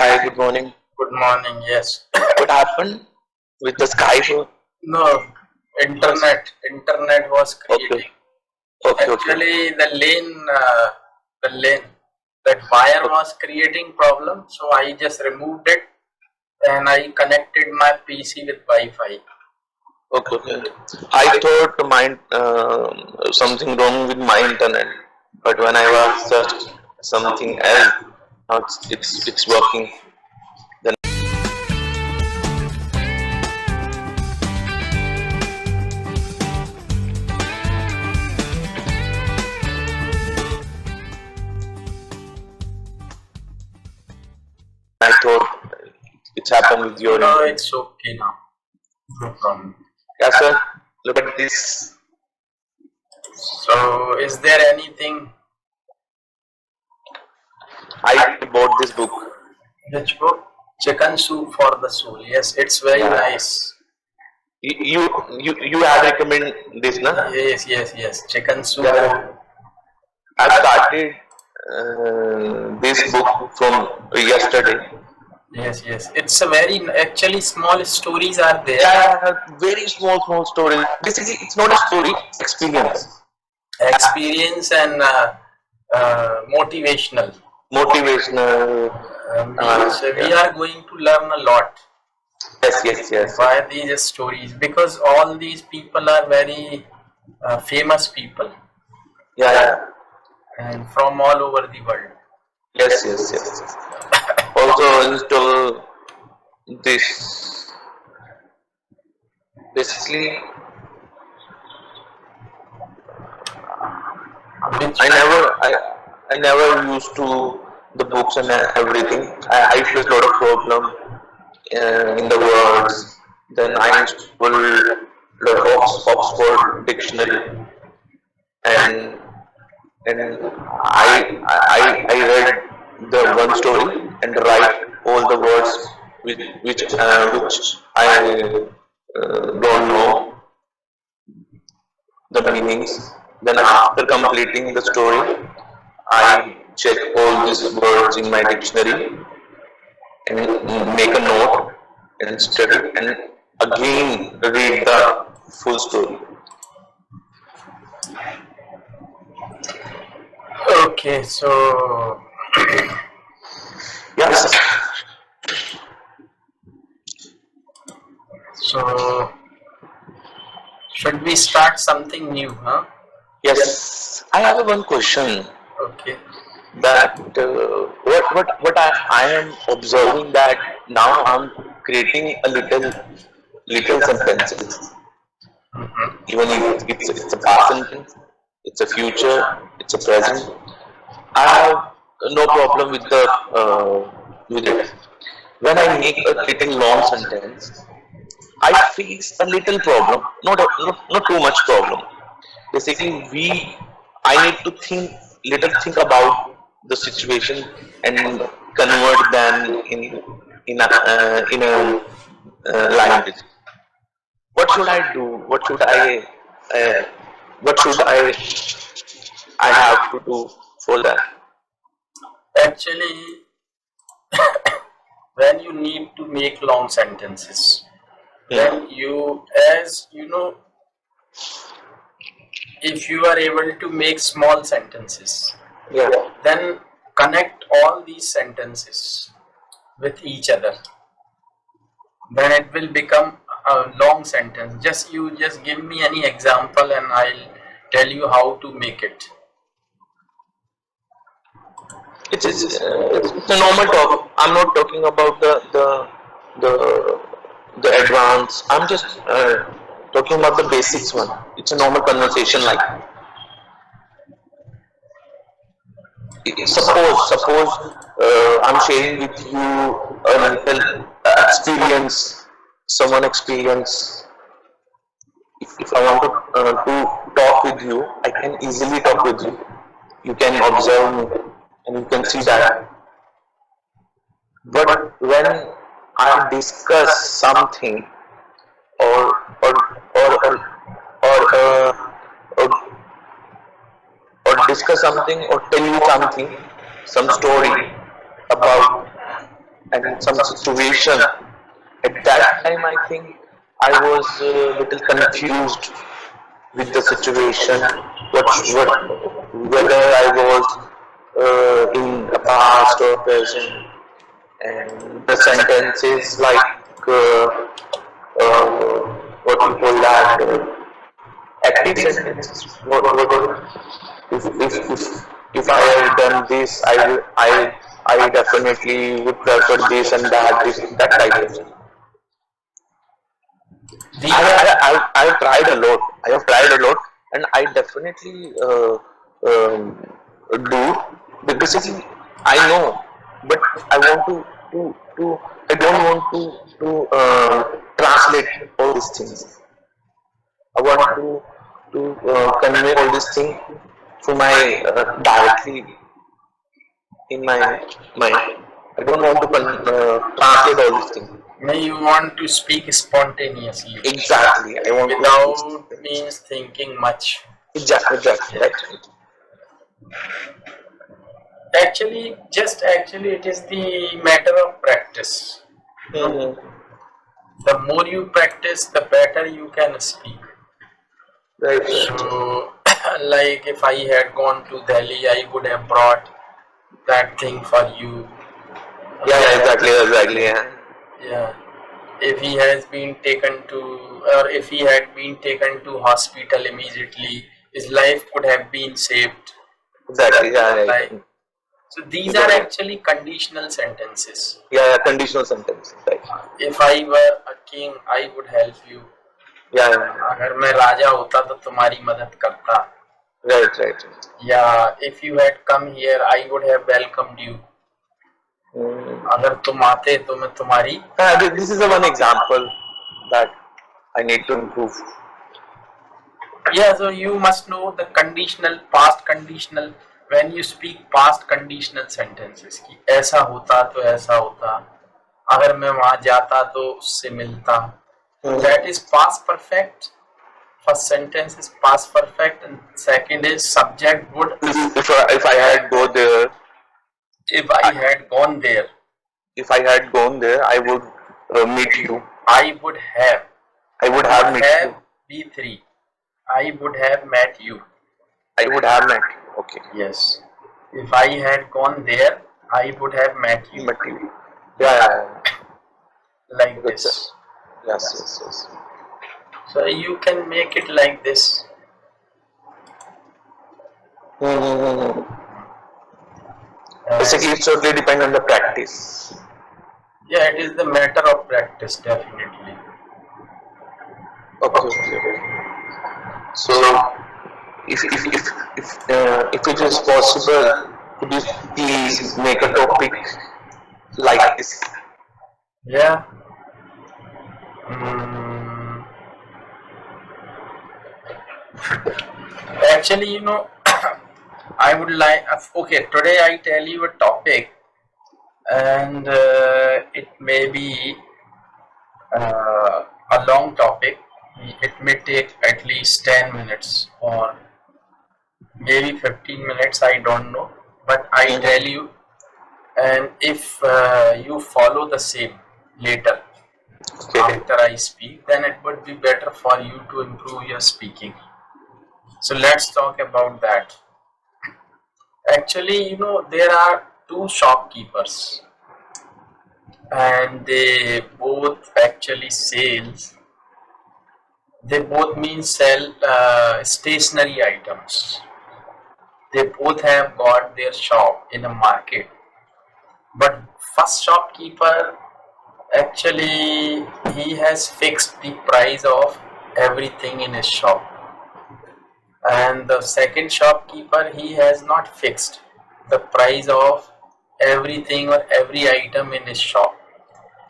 Hi, good morning. Good morning. Yes. What happened with the Skype? No, internet was Okay, creating. okay, okay, Actually, the lane, that wire okay, was creating problem. So I just removed it and I connected my PC with Wi-Fi. okay, okay. I thought something wrong with my internet, but when I was search something else, now it's working. Then I thought it's happened with your No, internet. it's okay now. No problem. Yeah, sir. Look at this. So, is there anything? I bought this book. Which book? Chicken Soup for the Soul. Yes, it's very Yeah. nice. You have recommended this, na? Yes. Chicken Soup. Yeah. I've started this book from yesterday. Yes. It's a very actually small stories are there. Yeah, very small stories. Basically, it's not a story, it's experience. Experience and motivational. Motivational. Means we are going to learn a lot Yes. by these stories because all these people are very famous people Yeah. and from all over the world. Yes. Also install this. Basically, Which I never used to the books and everything. I face a lot of problem in the words. Then I installed the Oxford dictionary and I read the one story and write all the words which I don't know the meanings. Then after completing the story, I check all these words in my dictionary and make a note and study and again read the full story. okay, so Yes. so should we start something new, huh? Yes. I have one question Okay. that what I am observing that now I'm creating a little sentences. Even if it's a past sentence, it's a future, it's a present. I have no problem with the with it. When I make a little long sentence, I face a little problem, not too much problem. Basically, I need to think about the situation and convert them in a language. What should I do? Uh, what should I have to do for that? Actually, when you need to make long sentences, then you, as you know, if you are able to make small sentences, Yeah. then connect all these sentences with each other, then it will become a long sentence. Just give me any example and I'll tell you how to make it. It's a normal talk. I'm not talking about the the advanced. I'm just talking about the basics one. It's a normal conversation. Like suppose I'm sharing with you a little experience, someone experience. If I want to talk with you, I can easily talk with you. You can observe me and you can see that. But when I discuss something or or or or or, or discuss something or tell you something, some story about and some situation. At that time, I think I was a little confused with the situation. What whether I was in a past or present, and the sentences like what you call that active sentences. What if I have done this, I definitely would prefer this and that, this that type of thing. We are I have tried a lot. I have tried a lot, and I definitely do. But basically, I know, but I want to I don't want to translate all these things. I want to convey all these things to my directly in my mind. I don't want to translate all these things. may you want to speak spontaneously Exactly. I want without to. means thinking much. Exactly. Yeah. Right. Actually it is the matter of practice. Mm-hmm. The more you practice, the better you can speak. Right. So, like if I had gone to Delhi, I would have brought that thing for you. Yeah. Exactly. Yeah. Yeah. If he has been taken to, or if he had been taken to hospital immediately, his life could have been saved. Exactly. Yeah. Like, Right. so You these are got it. actually conditional sentences. Yeah. Conditional sentence. Right. If I were a king, I would help you. Yeah. अगर मैं राजा होता तो तुम्हारी मदद करता. Right. Yeah, if you had come here, I would have welcomed you. Mm. अगर तुम आते तो मैं तुम्हारी. This is a one example that I need to improve. Yeah, so you must know the conditional, past conditional. When you speak past conditional sentences कि ऐसा होता तो ऐसा होता, अगर मैं वहां जाता तो उससे मिलता. That is past perfect. First sentence is past perfect, and second is subject would. If I had go there, If I had gone there, if I had gone there, I would meet you. I would have. I would have met you. B3. I would have met you. I would have met you. Okay. Yes. If I had gone there, I would have met you. Met you. Yeah. Like That's this. Yes. So you can make it like this. Mm-hmm. Basically, it totally depends on the practice. Yeah, it is the matter of practice, definitely. Okay. So, if it is possible, could you please make a topic like this? Yeah. Mm. Actually, I would like. Okay, today I tell you a topic, and it may be a long topic. It may take at least 10 minutes or maybe 15 minutes, I don't know. But I tell you, and if you follow the same later after I speak, then it would be better for you to improve your speaking. So let's talk about that. Actually, there are two shopkeepers, and they both actually sales. They both mean sell stationery items. They both have got their shop in a market. But first shopkeeper, actually, he has fixed the price of everything in his shop. And the second shopkeeper, he has not fixed the price of everything or every item in his shop.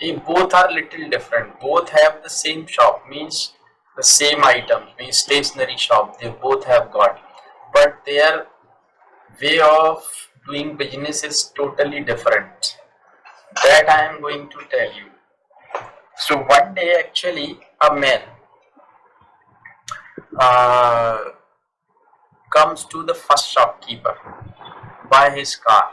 They both are little different. Both have the same shop, means the same item, means stationery shop. They both have got, but their way of doing business is totally different. That I am going to tell you. So one day, actually, a man uh, comes to the first shopkeeper by his car.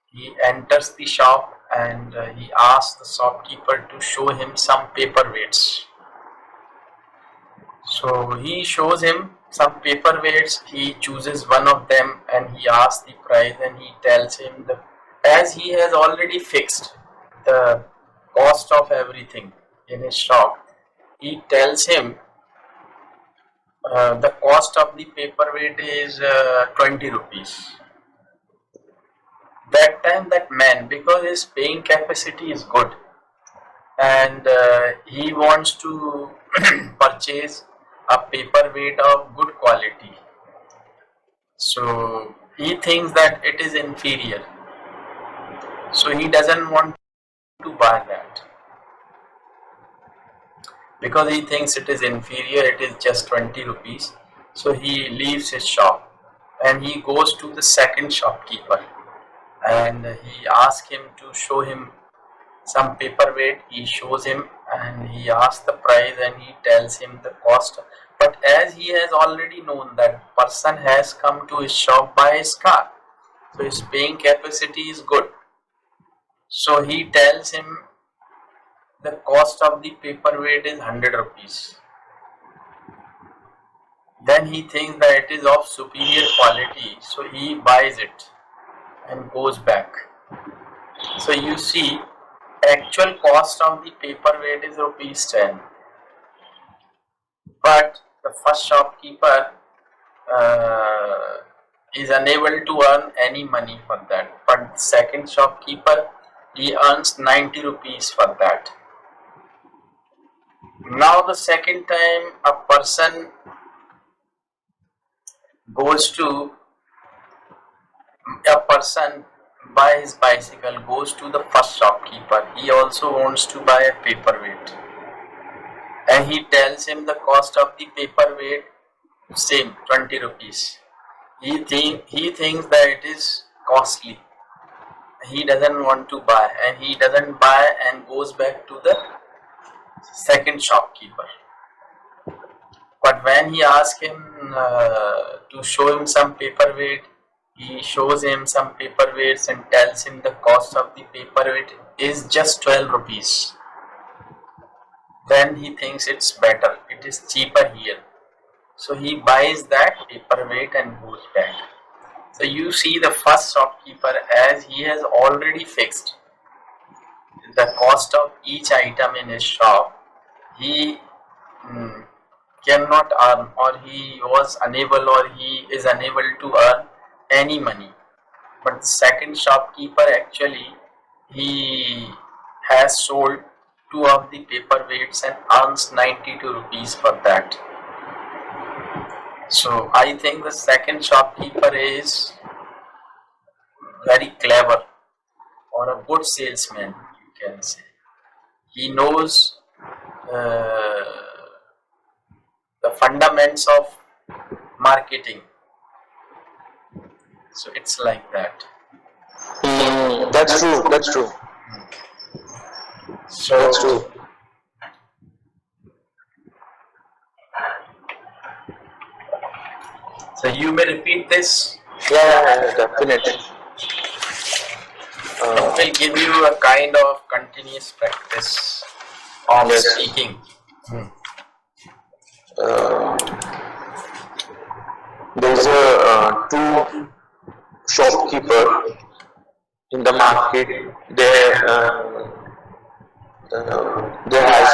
He enters the shop and he asked the shopkeeper to show him some paperweights. So he shows him some paperweights, he chooses one of them and he asks the price, and he tells him as he has already fixed the cost of everything in his shop, he tells him the cost of the paperweight is 20 rupees. That time that man, because his paying capacity is good and he wants to purchase a paperweight of good quality, so he thinks that it is inferior, so he doesn't want to buy that because he thinks it is inferior, it is just 20 rupees. So he leaves his shop and he goes to the second shopkeeper and he asks him to show him some paperweight. He shows him and he asks the price and he tells him the cost. But as he has already known that person has come to his shop by his car, so his paying capacity is good, so he tells him the cost of the paperweight is 100 rupees. Then he thinks that it is of superior quality, so he buys it and goes back. So you see, actual cost of the paperweight is rupees 10, but the first shopkeeper is unable to earn any money for that, but the second shopkeeper, he earns 90 rupees for that. Now the second time a person by his bicycle goes to the first shopkeeper, he also wants to buy a paperweight, and he tells him the cost of the paperweight same 20 rupees. He thinks that it is costly, he doesn't want to buy, and he doesn't buy and goes back to the second shopkeeper. But when he asks him to show him some paperweight, he shows him some paperweights and tells him the cost of the paperweight is just 12 rupees. Then he thinks it's better, it is cheaper here, so he buys that paperweight and goes back. So you see, the first shopkeeper, as he has already fixed the cost of each item in his shop, he cannot earn, or he was unable, or he is unable to earn any money. But the second shopkeeper, actually, he has sold two of the paperweights and earns 92 rupees for that. So I think the second shopkeeper is very clever, or a good salesman, you can say. He knows the fundamentals of marketing. So it's like that. That's true. That's true. So That's true. So you may repeat this. Yeah, definitely. It will give you a kind of continuous practice of Yes. speaking. There's a two shopkeeper in the market. They has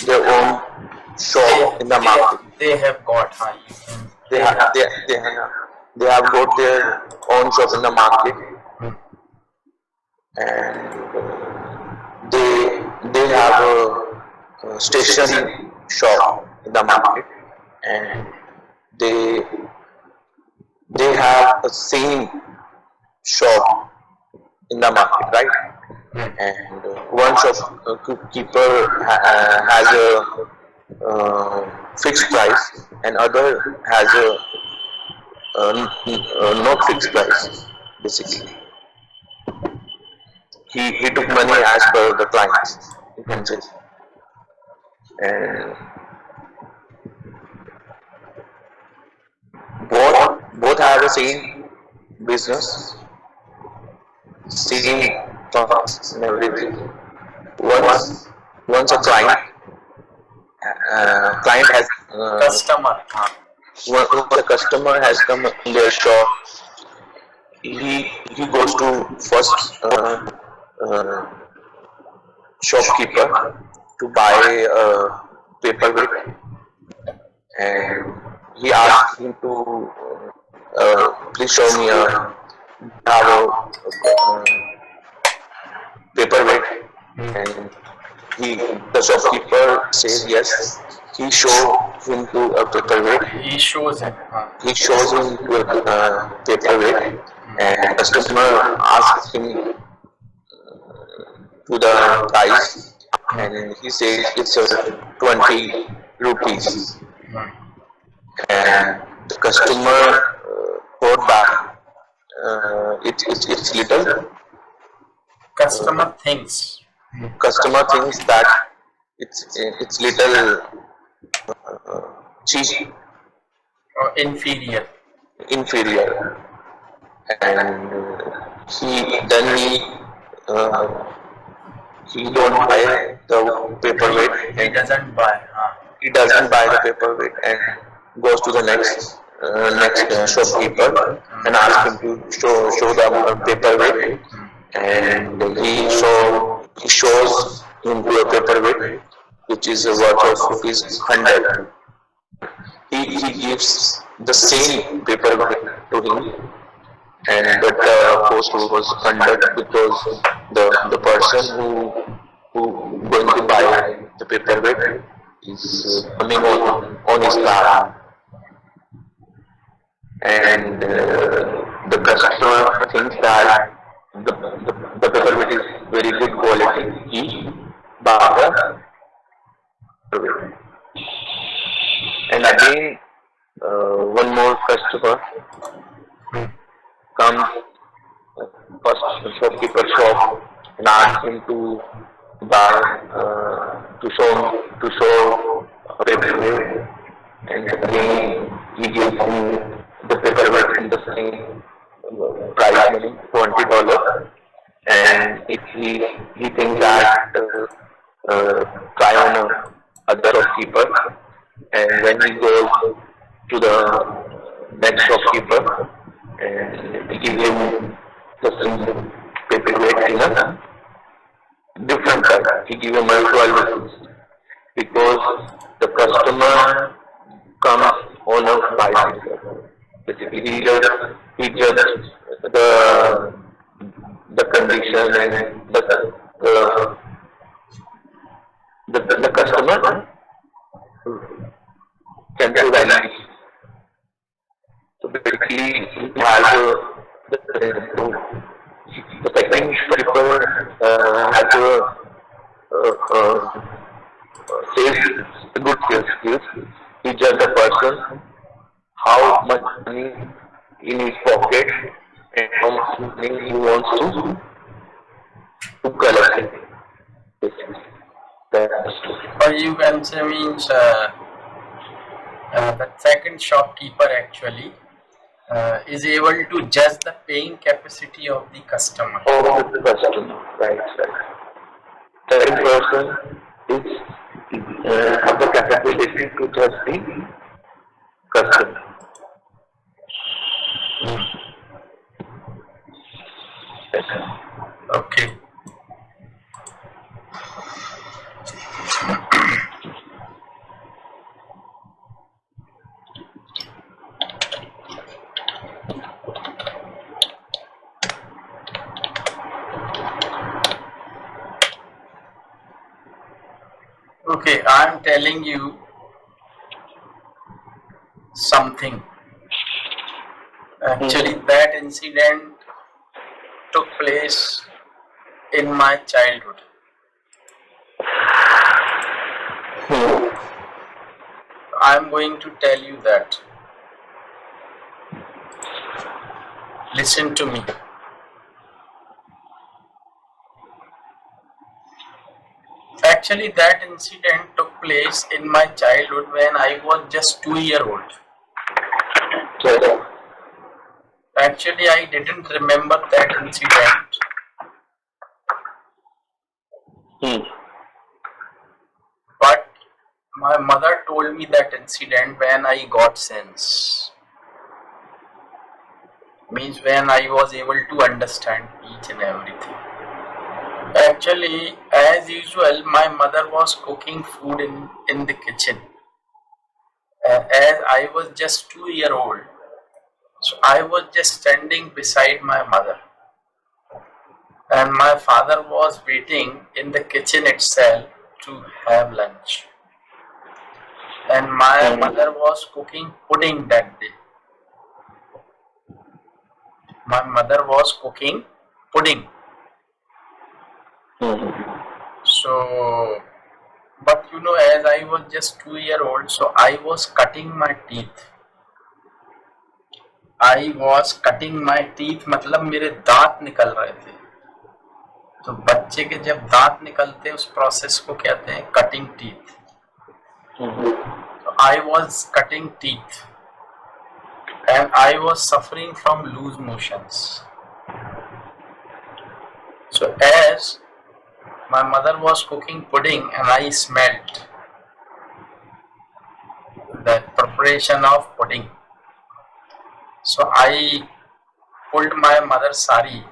their own shop in the market. They have got They have got their own shop in the market, and they have a stationery shop in the market, and they have a same shop in the market, right? And one shopkeeper has a fixed price, and other has a not fixed price. Basically, he took money as per the clients, you can say. And both have the same business, same thoughts and everything. Once once a client has Customer. once a customer has come in their shop, he goes to first uh, shopkeeper to buy a paperweight, and he asks him to please show me a have a paperweight, and the shopkeeper says yes. He shows him to a paperweight. He shows him. He shows him to a paperweight, and customer asks him to the price, and he says it's 20 rupees, and the customer thought that it's little. Customer thinks. Customer thinks that it's little cheap, Or inferior. inferior, and he don't buy the paperweight, He and doesn't buy. he doesn't buy the paperweight and goes to the next shopkeeper and asks him to show the paperweight, and he shows him to a paperweight which is worth of ₹100. He gives the same paperweight to him, and but the cost was 100 because the person who going to buy the paperweight is coming on his car, and the customer thinks that the paperweight is very good quality. He buys the paperweight, and again one more customer comes first shopkeeper shop and asks him to buy to show a paperweight, and again he gives him the paperweight in the same price money, $20, and if he thinks that try on other shopkeeper, and when he goes to the next shopkeeper and he gives him the same paperweight in a different price, he gives him a 12 rupees because the customer comes on a bicycle. Basically, he judges the condition and the customer can do value. So basically, he has the second shopkeeper has good sales skills. He judges the person how much money in his pocket and how much money he wants to collect it. Or you can say means the second shopkeeper actually is able to judge the paying capacity of the customer. Of the customer, right. Third person is have the capability to judge the customer. Okay. Okay, I am telling you something. Actually, that incident took place in my childhood. I am going to tell you that. Listen to me. Actually, that incident took place in my childhood when I was just 2 years old. Actually, I didn't remember that incident Hmm. But my mother told me that incident when I got sense. Means when I was able to understand each and everything. Actually, as usual, my mother was cooking food in the kitchen. As I was just 2 year old, so I was just standing beside my mother. And my father was waiting in the kitchen itself to have lunch. And my mother was cooking pudding that day. My mother was cooking pudding. So, but as I was just 2 year old, so I was cutting my teeth. I was cutting my teeth, मतलब मेरे दांत निकल रहे थे. तो बच्चे के जब दांत निकलते हैं उस प्रोसेस को कहते हैं cutting teeth. So I was cutting teeth and I was suffering from loose motions. So as my mother was cooking pudding and I smelled the preparation of pudding. So I pulled my mother's sari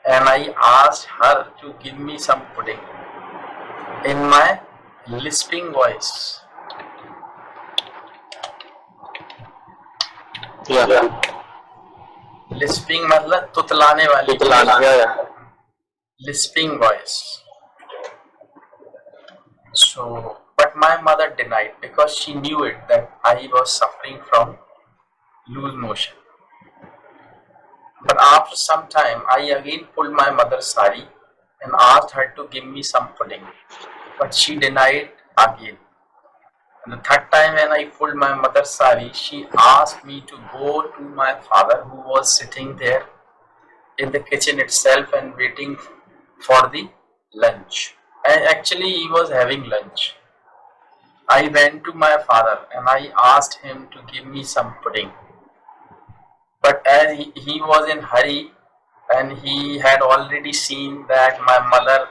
and I asked her to give me some pudding in my lisping voice. Yeah. Lisping मतलब तुतलाने वाली. Yeah. Lisping voice. So, but my mother denied because she knew it that I was suffering from loose motion. But after some time, I again pulled my mother's sari and asked her to give me some pudding. But she denied again. And the third time when I pulled my mother's sari, she asked me to go to my father who was sitting there in the kitchen itself and waiting for the lunch. And actually he was having lunch. I went to my father and I asked him to give me some pudding. But as he was in hurry and he had already seen that my mother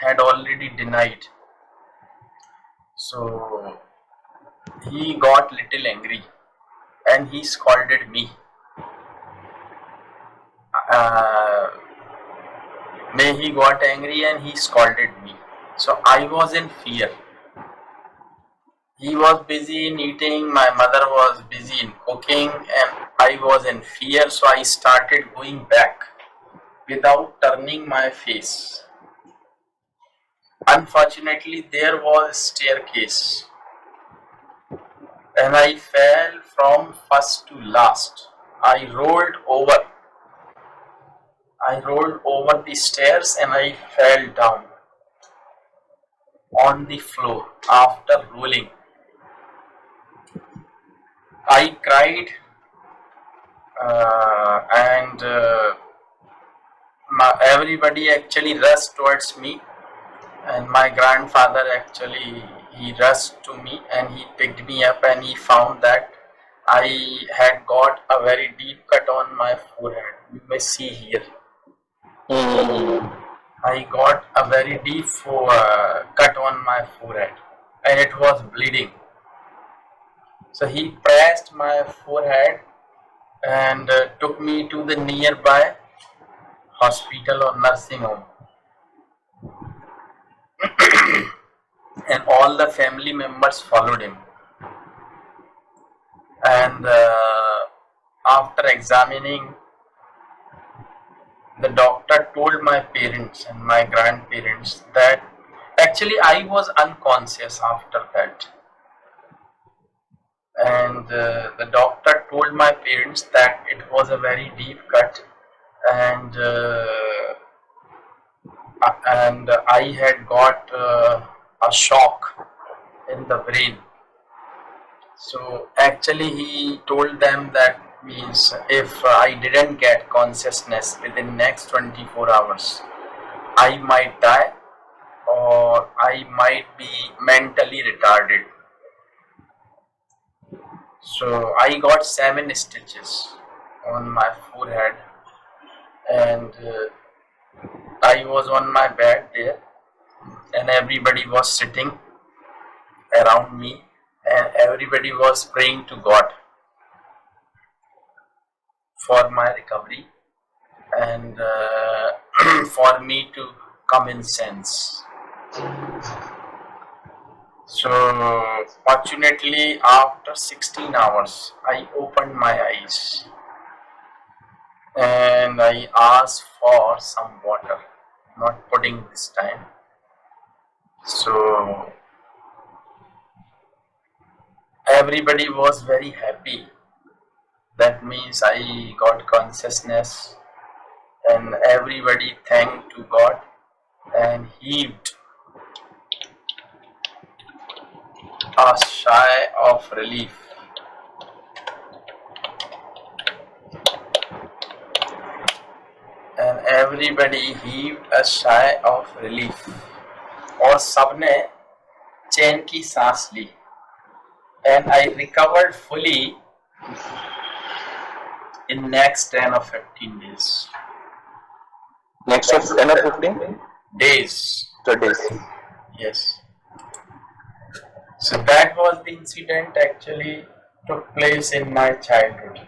had already denied, so he got little angry and he scolded me. He got angry and he scolded me. So I was in fear. He was busy in eating, my mother was busy in cooking, and I was in fear, so I started going back without turning my face. Unfortunately, there was a staircase, and I fell from first to last. I rolled over the stairs and I fell down on the floor after rolling. I cried and everybody actually rushed towards me, and my grandfather actually he rushed to me and he picked me up and he found that I had got a very deep cut on my forehead. You may see here. I got a very deep cut on my forehead and it was bleeding. So he pressed my forehead and took me to the nearby hospital or nursing home. And all the family members followed him. And after examining, the doctor told my parents and my grandparents that actually I was unconscious after that. And the doctor told my parents that it was a very deep cut and I had got a shock in the brain. So actually he told them that means if I didn't get consciousness within next 24 hours, I might die or I might be mentally retarded. So I got 7 stitches on my forehead and I was on my bed there, and everybody was sitting around me, and everybody was praying to God for my recovery and for me to come in sense. So fortunately, after 16 hours, I opened my eyes and I asked for some water, not pudding this time. So everybody was very happy. That means I got consciousness, and everybody thanked to God and heaved a sigh of relief. And everybody heaved a sigh of relief. और सबने चैन की सांस ली. And I recovered fully in next 10 or 15 days. Next 10 or 15 days. days. Yes. So that was the incident actually took place in my childhood.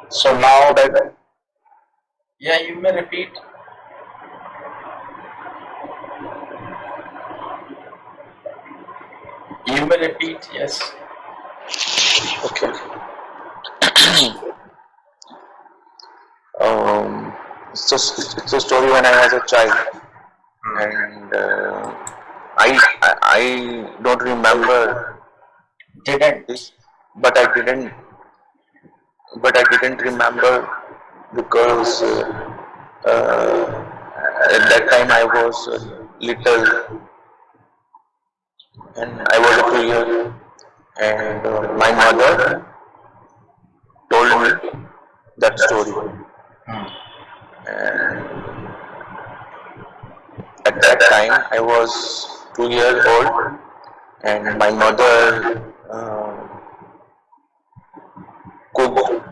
So now that, yeah, you may repeat. You may repeat, yes. Okay. It's a story when I was a child, and I don't remember this, but I didn't remember because at that time I was little, and I was a 2 year, and my mother told me that story. And at that time I was 2 years old, and my mother cooked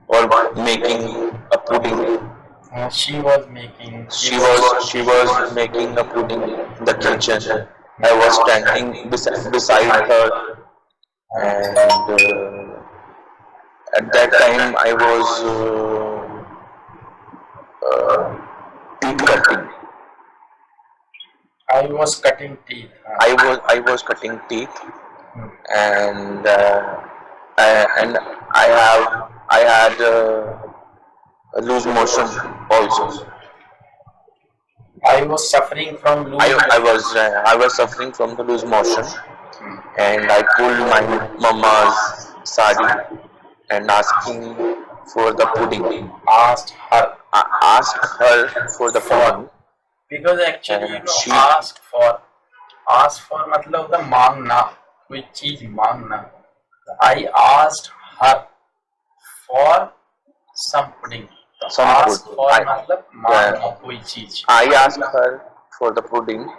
or making a pudding. She was making. She was making a pudding in the kitchen. I was standing beside her, and at that time I was teeth cutting. I was cutting teeth. I was cutting teeth, and I had a loose motion also. I was suffering from loose. I was suffering from the loose motion, and I pulled my mama's sari and asking for the pudding. Asked her. I asked her for the pudding. Because actually, ask for मतलब the मांगना, कोई चीज मांगना. I asked her for some pudding. Ask for मतलब मांगना कोई चीज. I asked her for the pudding,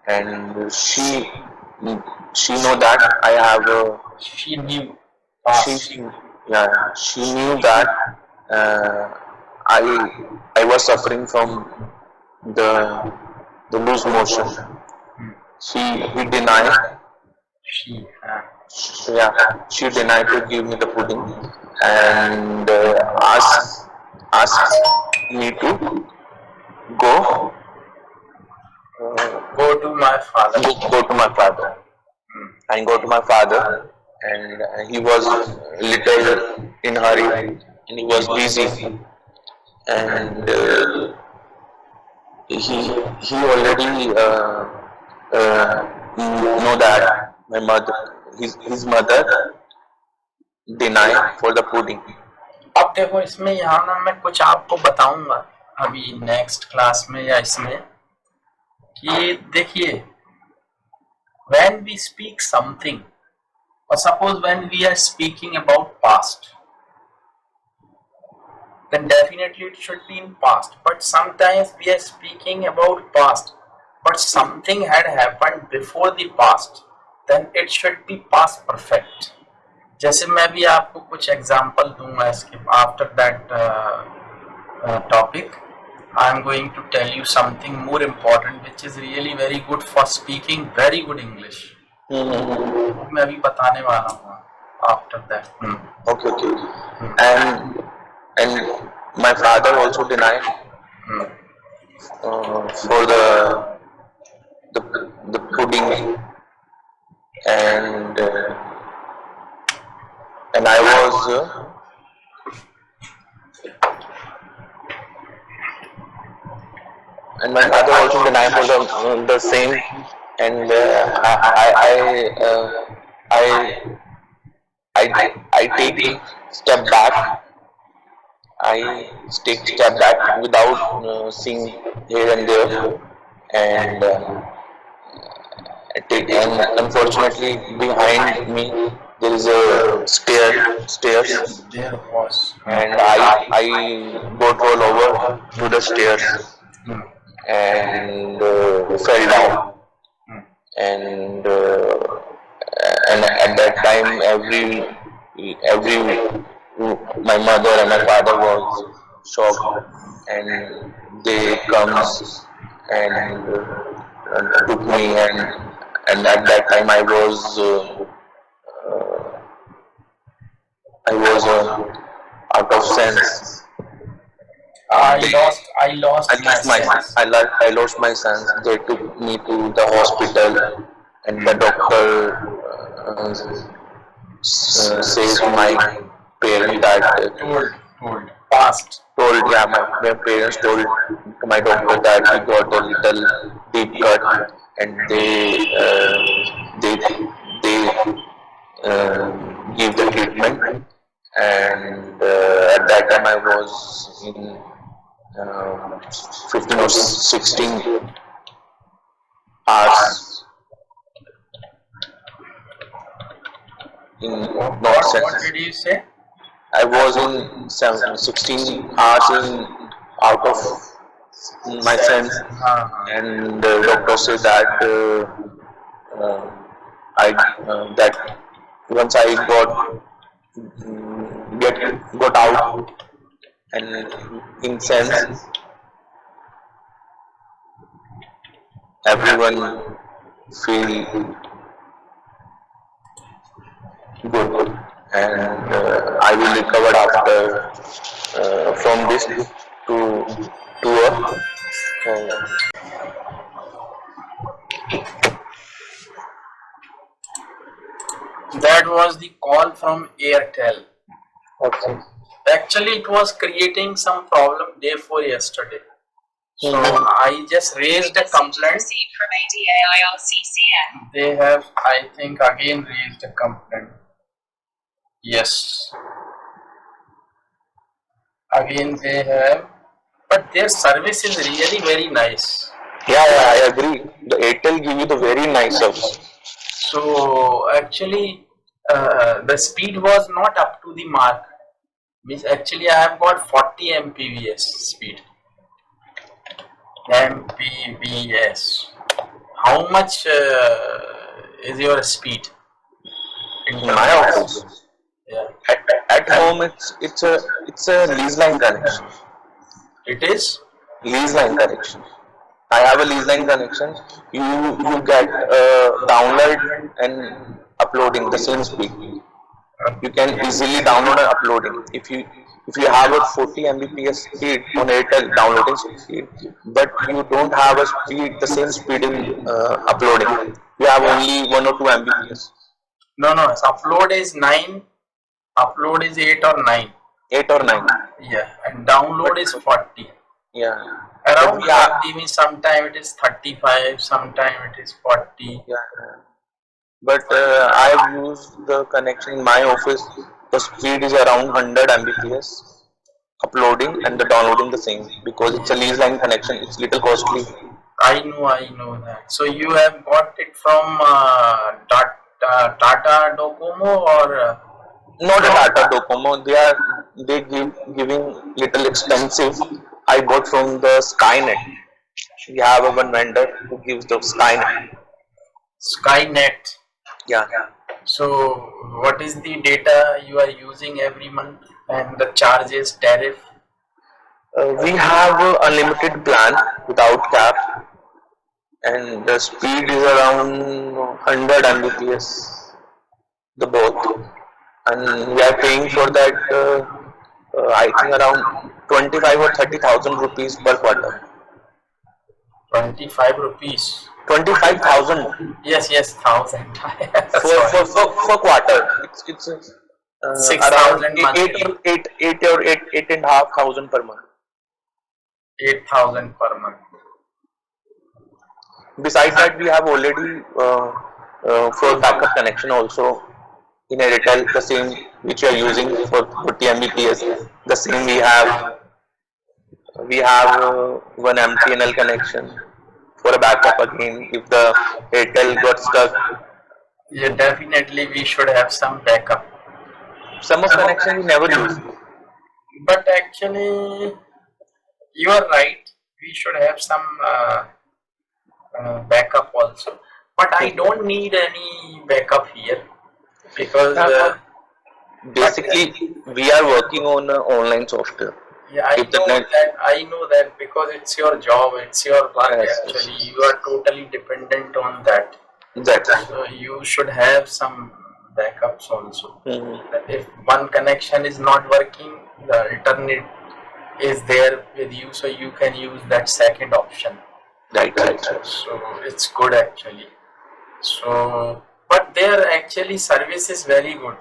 and she know that I have a. She knew. She knew that I was suffering from the loose motion. He denied. She denied to give me the pudding, and asked me to go to my father. Go to my father. And go to my father, and he was little in hurry, and he was busy, and he already know that my mother, his mother denied for the pudding. अब देखो इसमें यहाँ ना मैं कुछ आपको बताऊंगा अभी नेक्स्ट क्लास में या इसमें कि देखिए when we speak something, or suppose when we are speaking about past, then definitely it should be in past. But sometimes we are speaking about past, but something had happened before the past, then it should be past perfect. जैसे मैं भी आपको कुछ example दूंगा इसके after that topic. I'm going to tell you something more important, which is really very good for speaking very good English. मैं अभी बताने वाला हूँ after that. Okay, okay. And my father also denied for the the pudding, and and I was and my father also denied for the same, and I I take step back. I take step back without seeing here and there, and and unfortunately behind me there is a stairs, Yes, there was. and I got roll over to the stairs and fell down, and and at that time every my mother and my father was shocked, and they comes and took me, and at that time I was out of sense. They, I lost my sense. I lost my sense. They took me to the hospital, and the doctor says to my parents that Told. Past. told yeah my parents told to my doctor that he got a little deep cut, and they give the treatment, and at that time I was in 15 or 16 hours in North What Central. did you say? I was in 16 hours in out of my sense, and the doctor said that I that once I got out and in sense, everyone feel good, and I will recover after from this tour. That was the call from Airtel. Okay. Actually, it was creating some problem day for yesterday. So I just raised a complaint. From ADAIRCCN. They have, I think, again raised a complaint. Yes. Again they have, but their service is really very nice. Yeah, I agree. The Airtel give you the very nice service. So actually, the speed was not up to the mark. Means actually, I have got 40 Mbps speed. Mbps. How much is your speed? In my office. Yeah. At home, it's a lease line connection. It is Lease line connection. I have a lease line connection. You get download and uploading the same speed. You can easily download and uploading. If you have a 40 Mbps speed on Airtel downloading speed, but you don't have a speed the same speed in uploading. You have only 1 or 2 Mbps. no. Upload is 9. Upload is 8 or 9. 8 or 9. Yeah, and download is 40. Yeah. Around Yeah. 40 means sometime it is 35, sometime it is 40. Yeah. But I've used the connection in my office. The speed is around 100 Mbps uploading and the downloading the same, because it's a lease line connection. It's little costly. I know that. So you have got it from Tata Docomo or Not a Tata Docomo. They giving little expensive. I bought from the Skynet. We have a one vendor who gives the Skynet. Skynet. Yeah. So what is the data you are using every month and the charges, tariff? We have unlimited plan without cap, and the speed is around 100 Mbps, the both, and we are paying for that. I think around 25 or 30,000 rupees per quarter. 25 rupees. 25,000 Yes, yes, thousand. for Sorry. for quarter. It's around 6,000 monthly. eight and a half thousand per month. 8,000 per month. Besides that, we have already for backup connection also in Airtel, the same which we are using for 40 Mbps. The same we have one MTNL connection for a backup again if the Airtel got stuck. Yeah, definitely we should have some backup. Some of connection we never use. But actually, you are right. We should have some backup also. But I don't need any backup here because Basically, we are working on online software. yeah, I If the know net, that. I know that because it's your job, it's your work. yes, Actually, yes, you are totally dependent on that. exactly. So you should have some backups also. Mhm. That if one connection is not working, the alternate is there with you, so you can use that second option. Right. So it's good actually. So, but their actually service is very good.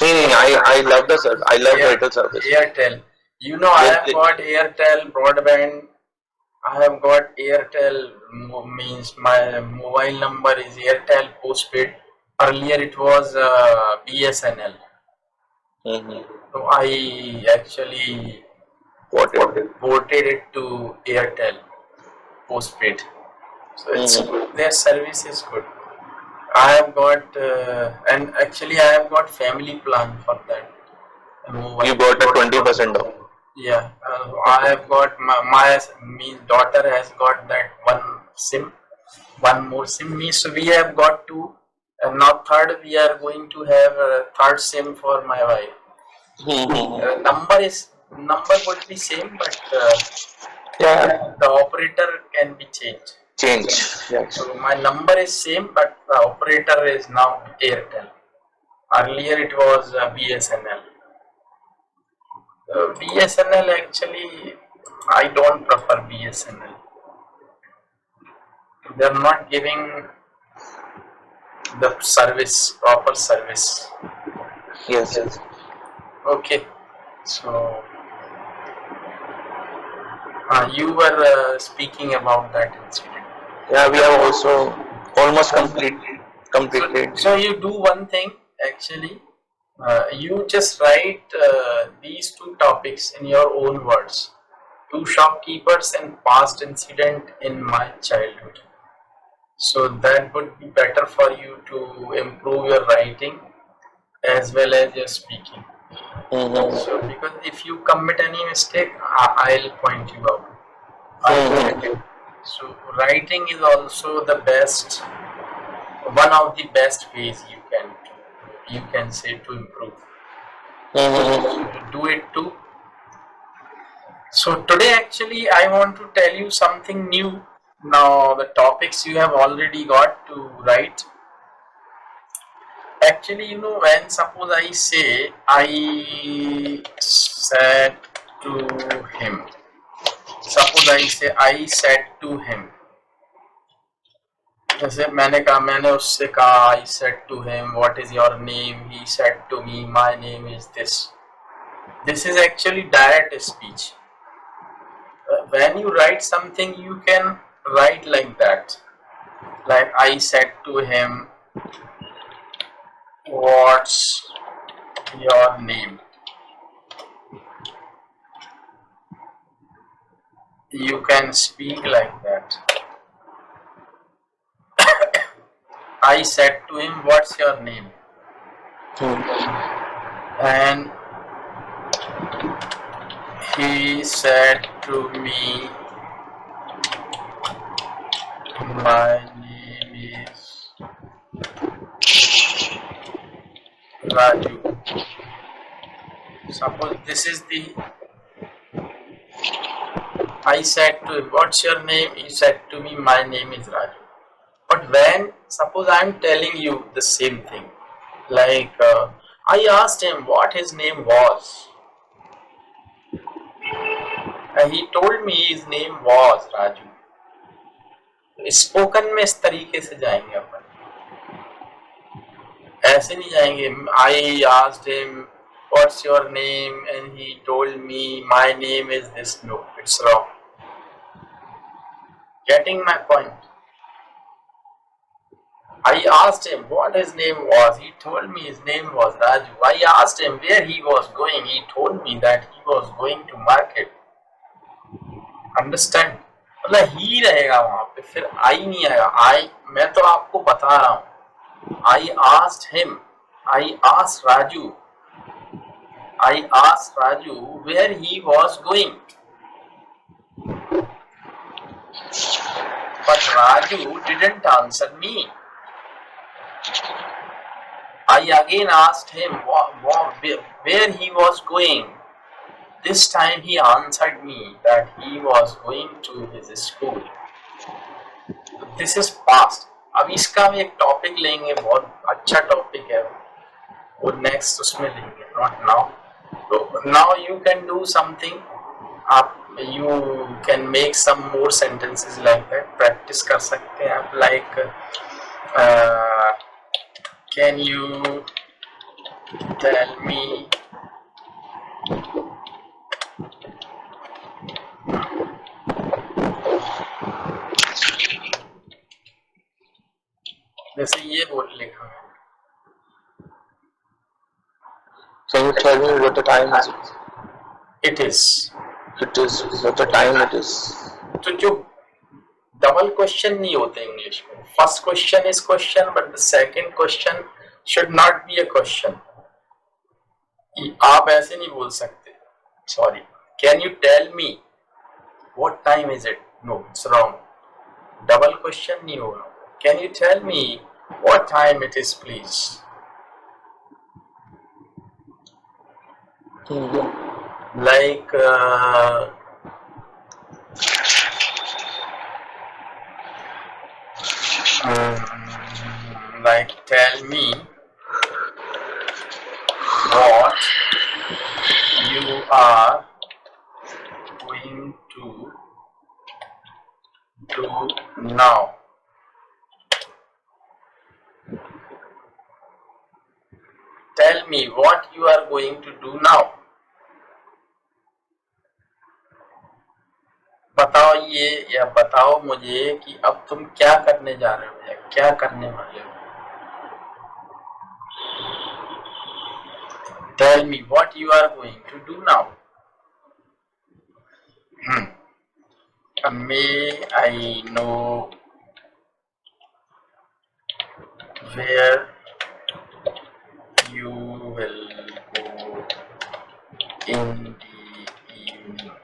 I love the service. I love Air, Airtel service. Airtel. You know, I have got Airtel broadband. I have got Airtel means my mobile number is Airtel postpaid. Earlier it was BSNL. Mm-hmm. So I actually ported it to Airtel postpaid. So it's their service is good. I have got and actually I have got family plan for that. You got a 20% off. Yeah, I have got my daughter has got that one SIM, one more SIM. Means we have got two, and now third we are going to have a third SIM for my wife. Number would be same, but Yeah, the operator can be changed. change. So my number is same, but the operator is now Airtel. Earlier it was BSNL. BSNL actually, I don't prefer BSNL. They are not giving the service, proper service. Yes. Okay, so you were speaking about that incident. Yeah, we have also almost completed. So you do one thing actually. You just write these two topics in your own words. Two shopkeepers and past incident in my childhood. So that would be better for you to improve your writing as well as your speaking. So because if you commit any mistake, I'll point you out. So writing is also the best, one of the best ways you can say to improve. So do it too. So today actually I want to tell you something new. Now the topics you have already got to write. Actually, you know, when suppose I say I said to him. Suppose I say I said to him. जैसे मैंने उससे कहा I said to him what is your name, he said to me my name is this. This is actually direct speech. When you write something you can write like that, like I said to him what's your name. You can speak like that. I said to him what's your name, and he said to me my name is Raju. Suppose this is the. I said to him, "What's your name?" He said to me, "My name is Raju." But when suppose I am telling you the same thing, like I asked him what his name was, and he told me his name was Raju. Spoken में इस तरीके से जाएंगे अपन, ऐसे नहीं जाएंगे I asked him what's your name and he told me my name is this. No, it's wrong. Getting my point? I asked him what his name was. He told me his name was Raju. I asked him where he was going. He told me that he was going to market. Understand? मतलब ही रहेगा वहां पे, फिर आई नहीं आएगा. आई मैं तो आपको बता रहा हूं. I asked him. I asked Raju. I asked Raju where he was going. But Raju didn't answer me. I again asked him where he was going. This time he answered me that he was going to his school. This is past. अब इसका भी एक topic लेंगे, बहुत अच्छा topic है वो, next उसमें लेंगे, नॉट नाउ. तो now you can do something. आप you can make some more sentences like that. Practice कर सकते हैं आप. Like can you tell me जैसे ये बोल लिखा है. Can you tell me what the time is? It is. It is what the time it is. तो जो डबल क्वेश्चन नहीं होते इंग्लिश में. First question is question but the second question should not be a question. आप ऐसे नहीं बोल सकते. Sorry, can you tell me what time is it? No, it's wrong. Double question नहीं होगा. Can you tell me what time it is please? Like like tell me what you are going to do now. Tell me what you are going to do now. बताओ ये, या बताओ मुझे कि अब तुम क्या करने जा रहे हो या क्या करने वाले हो. Tell me what you are going to do now. May I know where you will go in the evening?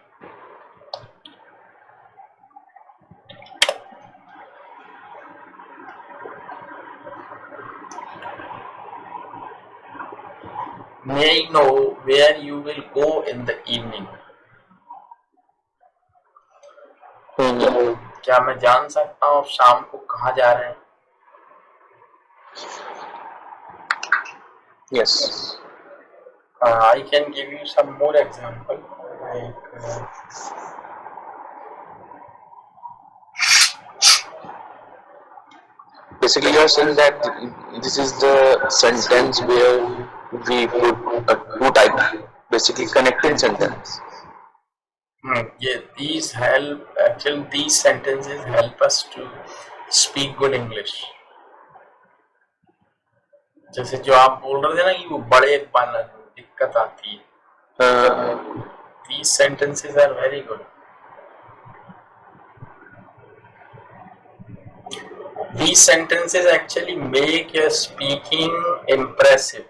May I know where you will go in the evening? क्या मैं जान सकता हूँ आप शाम को कहाँ जा रहे हैं? Yes. I can give you some more example. Like Basically, you are saying that this is the sentence where we put two type, basically connecting sentence. yeah, these help. Actually, these sentences help us to speak good English. जैसे जो आप बोल रहे थे ना कि वो बड़े पाना दिक्कत आती है. These sentences are very good. These sentences actually make your speaking impressive.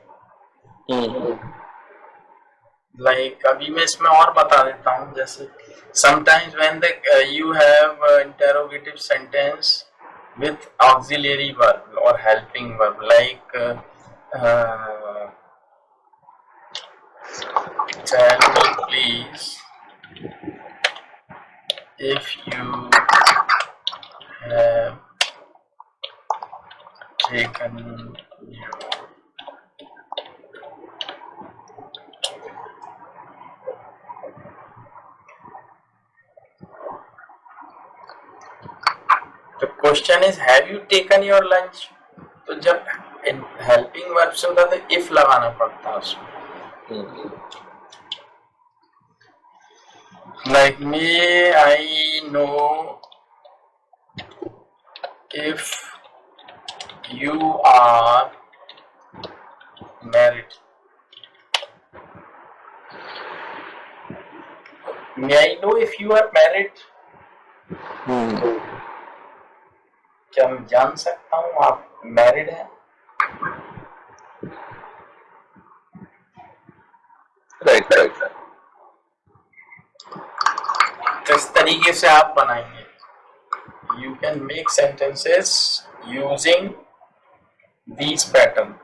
Like अभी मैं इसमें और बता देता हूँ. जैसे sometimes when you have interrogative sentence with auxiliary verb or helping verb, like tell me please if you have taken your The question is have you taken your lunch? तो जब हेल्पिंग वर्ब से होता है तो if लगाना पड़ता है उसमें. Like may I know if you are married? May I know if you are married? क्या मैं जान सकता हूँ आप मैरिड हैं? Right. तो इस तरीके से आप बनाएंगे. You can make sentences using these pattern.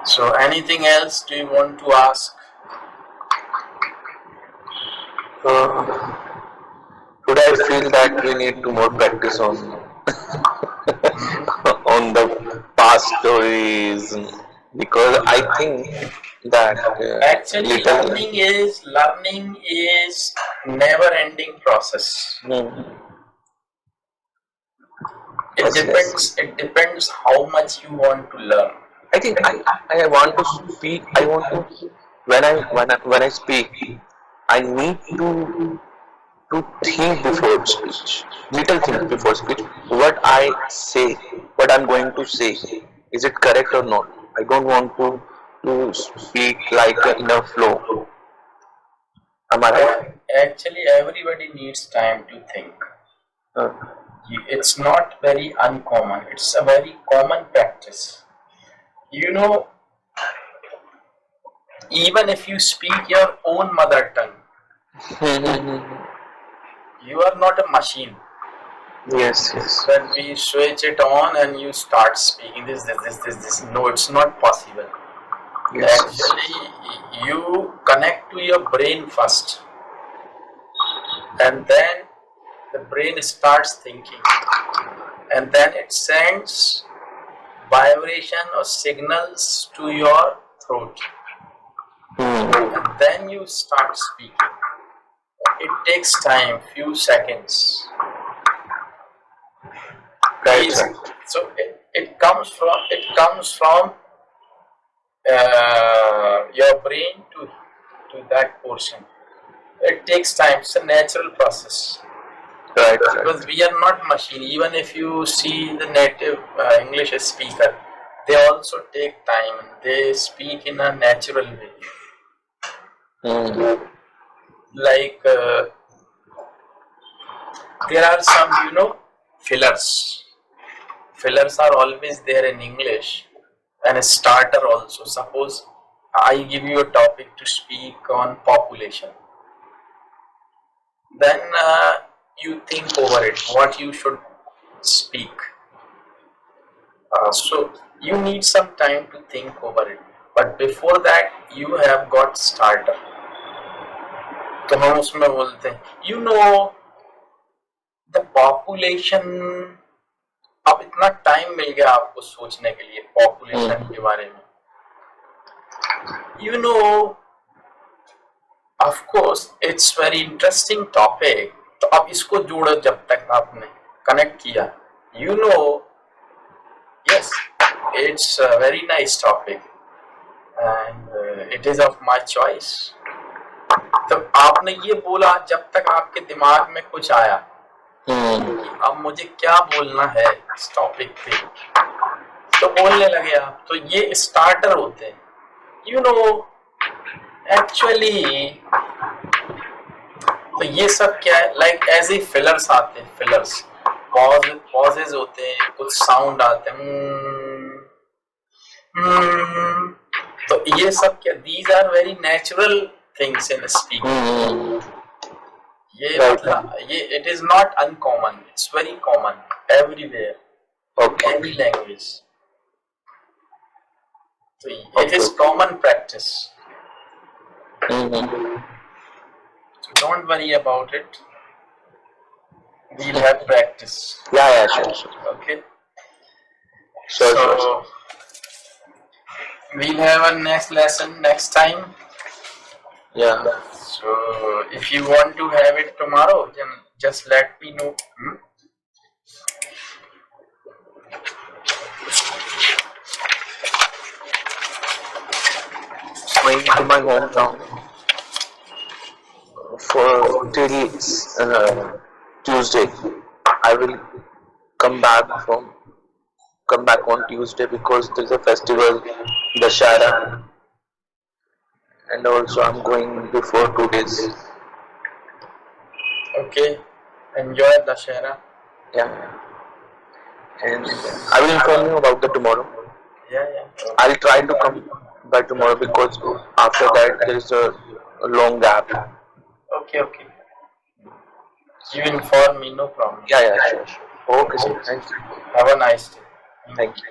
So anything else do you want to ask? Today I feel that we need to more practice on on the past stories, because I think that Actually learning is never ending process. It depends how much you want to learn. I think I want to speak. I want to when I speak, I need to think before speech. Little think before speech. What I say, what I'm going to say, is it correct or not? I don't want to speak like in a flow. Am I right? Actually, everybody needs time to think. It's not very uncommon. It's a very common practice. You know, even if you speak your own mother tongue, you are not a machine. Yes. When we switch it on and you start speaking this. No, it's not possible. Yes. Actually, you connect to your brain first, and then the brain starts thinking, and then it sends vibration or signals to your throat, and then you start speaking. It takes time, few seconds. Right. So it comes from your brain to that portion. It takes time. It's a natural process. Right. Because we are not machine. Even if you see the native English speaker, they also take time. They speak in a natural way. Like there are some, fillers. Fillers are always there in English, and a starter also. Suppose I give you a topic to speak on population. Then you think over it, what you should speak. So you need some time to think over it. But before that, you have got starter. तो हम उसमें बोलते हैं, the population. अब इतना time मिल गया आपको सोचने के लिए पॉपुलेशन के बारे में. Of course, it's very interesting topic. तो अब इसको जोड़ो जब तक आपने कनेक्ट किया. Yes, it's a very nice topic and it is of my choice. तो आपने ये बोला जब तक आपके दिमाग में कुछ आया अब मुझे क्या बोलना है इस टॉपिक पे, तो बोलने लगे आप. तो ये स्टार्टर होते हैं. एक्चुअली तो ये सब क्या है, लाइक एज ए फिलर्स आते हैं. फिलर्स पॉजेज होते हैं, कुछ साउंड आते हैं. तो ये सब क्या, these are very natural things in speaking. ये Right. मतलब ये it is not uncommon. It's very common everywhere, Okay. every language. So it Okay. is common practice. Mm-hmm. So don't worry about it. We'll have practice. Yeah, sure. Okay. Sure. So we'll have a next lesson next time. Yeah. So if you want to have it tomorrow, then just let me know. Going to my hometown for till Tuesday. I will come back on Tuesday because there's a festival, Dashara, and also I'm going before 2 days. Okay. Enjoy Dashera. Yeah, and I will inform you about the tomorrow. Yeah. I'll try to come by tomorrow because after that there is a long gap. Okay. You inform me, no problem. Yeah, sure. Okay, sir. Thank you. Have a nice day. Thank you.